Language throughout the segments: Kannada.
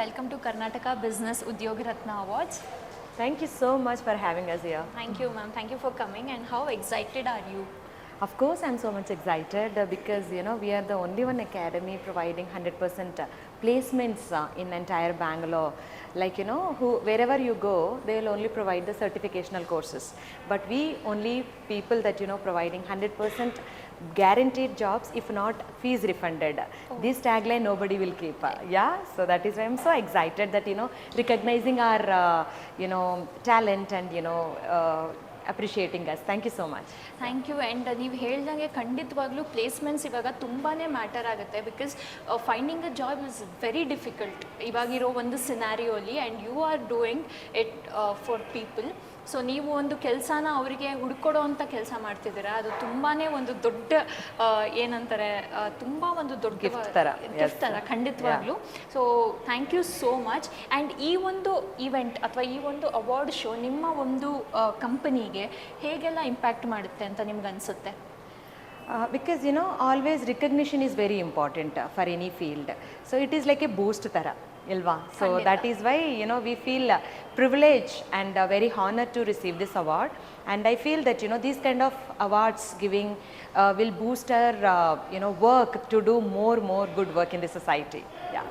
welcome to Karnataka Business Udyog Ratna Awards. Thank you so much for having us here. Thank you, ma'am. Thank you for coming. And how excited are you? Of course, I'm so much excited because we are the only one academy providing 100% placements in entire Bangalore. Like wherever you go, they will only provide the certificational courses. But we only people that providing 100% guaranteed jobs, if not fees refunded. This tagline nobody will keep. So that is why I'm so excited that recognizing our talent and appreciating us. Thank you so much. Thank you. And ನೀವು ಹೇಳ್ದಂಗೆ ಖಂಡಿತವಾಗ್ಲೂ ಪ್ಲೇಸ್ಮೆಂಟ್ಸ್ ಇವಾಗ ತುಂಬಾ ಮ್ಯಾಟರ್ ಆಗುತ್ತೆ because finding a job is very difficult ಇವಾಗಿರೋ ಒಂದು ಸಿನಾರಿಯೋಲಿ and you are doing it for people. So ನೀವು ಒಂದು ಕೆಲಸನ ಅವರಿಗೆ ಹುಡ್ಕೊಡೋ ಅಂಥ ಕೆಲಸ ಮಾಡ್ತಿದ್ದೀರಾ. ಅದು ತುಂಬಾ ಒಂದು ದೊಡ್ಡ ಏನಂತಾರೆ ತುಂಬ ಒಂದು ದೊಡ್ಡ ಗಿಫ್ಟ್ ಥರ ಖಂಡಿತವಾಗ್ಲೂ. So thank you so much. And ಈ ಒಂದು ಇವೆಂಟ್ ಅಥವಾ ಈ ಒಂದು ಅವಾರ್ಡ್ ಶೋ ನಿಮ್ಮ ಒಂದು ಕಂಪನಿಗೆ ಹೇಗೆಲ್ಲ ಇಂಪ್ಯಾಕ್ಟ್ ಮಾಡುತ್ತೆ ಅಂತ ನಿಮ್ಗೆ ಅನಿಸುತ್ತೆ? Because always recognition is very important for any field. So it is like a boost tara. Ilva. So that is why we feel privileged and very honored to receive this award, and I feel that these kind of awards giving will boost our work to do more good work in the society. Yeah.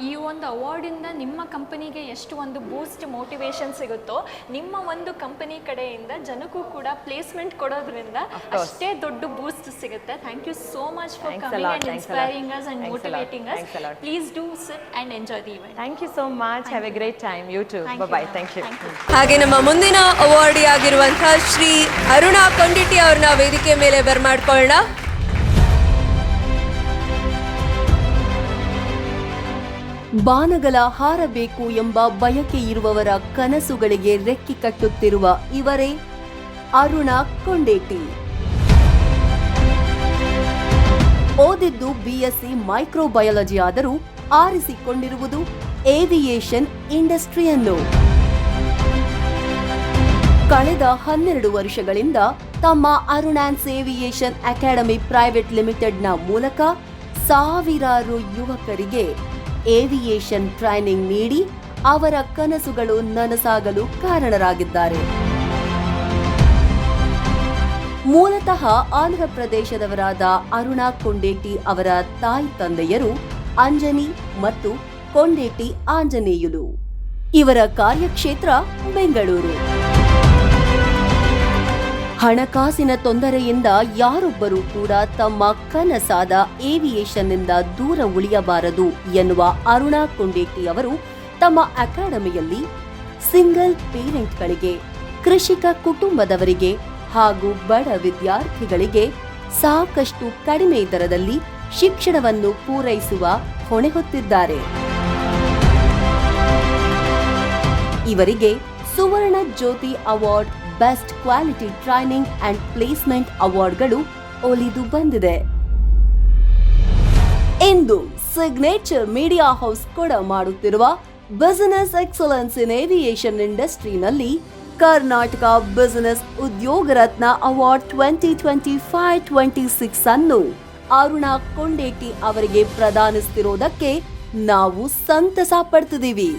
ಈ ಒಂದು ಅವಾರ್ಡಿಂದ ನಿಮ್ಮ ಕಂಪನಿಗೆ ಎಷ್ಟು ಒಂದು ಬೂಸ್ಟ್ ಮೋಟಿವೇಶನ್ ಸಿಗುತ್ತೋ ನಿಮ್ಮ ಒಂದು ಕಂಪನಿ ಕಡೆಯಿಂದ ಜನಕ್ಕೂ ಕೂಡ ಪ್ಲೇಸ್ಮೆಂಟ್ ಕೊಡೋದ್ರಿಂದ ಅಷ್ಟೇ ದೊಡ್ಡ ಬೂಸ್ಟ್ ಸಿಗುತ್ತೆ. Thank you so much for coming and inspiring us and motivating us. Please do sit and enjoy the event. Thank you so much. Have a great time. You too. Bye. Thank you. ಹಾಗೆ ನಮ್ಮ ಮುಂದಿನ ಅವಾರ್ಡಿ ಆಗಿರುವಂತಹ ಶ್ರೀ ಅರುಣಾ ಕೊಂಡಿಟ್ಟಿ ಅವ್ರನ್ನ ವೇದಿಕೆ ಮೇಲೆ ಬರ್ಮಾಡ್ಕೊಳ್ಳೋಣ. ಬಾನಗಳ ಹಾರಬೇಕು ಎಂಬ ಬಯಕೆ ಇರುವವರ ಕನಸುಗಳಿಗೆ ರೆಕ್ಕೆ ಕಟ್ಟುತ್ತಿರುವ ಇವರೇ ಅರುಣಾ ಕೊಂಡೇಟಿ. ಓದಿದ್ದು BSc ಮೈಕ್ರೋಬಯಾಲಜಿ ಆದರೂ ಆರಿಸಿಕೊಂಡಿರುವುದು ಏವಿಯೇಷನ್ ಇಂಡಸ್ಟ್ರಿಯನ್ನು. ಕಳೆದ 12 ವರ್ಷಗಳಿಂದ ತಮ್ಮ ಅರುಣಾನ್ಸ್ ಏವಿಯೇಷನ್ ಅಕಾಡೆಮಿ ಪ್ರೈವೇಟ್ ಲಿಮಿಟೆಡ್ನ ಮೂಲಕ ಸಾವಿರಾರು ಯುವಕರಿಗೆ ಏವಿಯೇಷನ್ ಟ್ರೈನಿಂಗ್ ನೀಡಿ ಅವರ ಕನಸುಗಳು ನನಸಾಗಲು ಕಾರಣರಾಗಿದ್ದಾರೆ. ಮೂಲತಃ ಆಂಧ್ರ ಪ್ರದೇಶದವರಾದ ಅರುಣಾ ಕೊಂಡೇಟಿ ಅವರ ತಾಯಿ ತಂದೆಯರು ಅಂಜನಿ ಮತ್ತು ಕೊಂಡೇಟಿ ಆಂಜನೇಯುಲು. ಇವರ ಕಾರ್ಯಕ್ಷೇತ್ರ ಬೆಂಗಳೂರು. ಹಣಕಾಸಿನ ತೊಂದರೆಯಿಂದ ಯಾರೊಬ್ಬರೂ ಕೂಡ ತಮ್ಮ ಕನಸಾದ ಏವಿಯೇಷನ್ನಿಂದ ದೂರ ಉಳಿಯಬಾರದು ಎನ್ನುವ ಅರುಣಾ ಕೊಂಡೇಟಿ ಅವರು ತಮ್ಮ ಅಕಾಡೆಮಿಯಲ್ಲಿ ಸಿಂಗಲ್ ಪೇರೆಂಟ್ಗಳಿಗೆ, ಕೃಷಿಕ ಕುಟುಂಬದವರಿಗೆ ಹಾಗೂ ಬಡ ವಿದ್ಯಾರ್ಥಿಗಳಿಗೆ ಸಾಕಷ್ಟು ಕಡಿಮೆ ದರದಲ್ಲಿ ಶಿಕ್ಷಣವನ್ನು ಪೂರೈಸುವ ಹೊಣೆ ಹೊತ್ತಿದ್ದಾರೆ. ಇವರಿಗೆ Suvarna Jyothi award, best quality training and placement ಅವಾರ್ಡ್ಗಳು ಒಲಿದು ಬಂದಿದೆ. ಇಂದು ಸಿಗ್ನೇಚರ್ ಮೀಡಿಯಾ ಹೌಸ್ ಕೂಡ ಮಾಡುತ್ತಿರುವ ಬಿಸಿನೆಸ್ ಎಕ್ಸಲೆನ್ಸ್ ಇನ್ ಏವಿಯೇಷನ್ ಇಂಡಸ್ಟ್ರಿನಲ್ಲಿ ಕರ್ನಾಟಕ ಬಿಸಿನೆಸ್ ಉದ್ಯೋಗ ರತ್ನ ಅವಾರ್ಡ್ 2025-26 ಅನ್ನು ಅರುಣಾ ಕೊಂಡೇಟಿ ಅವರಿಗೆ ಪ್ರದಾನಿಸುತ್ತಿರುವುದಕ್ಕೆ ನಾವು ಸಂತಸ ಪಡ್ತಿದ್ದೀವಿ.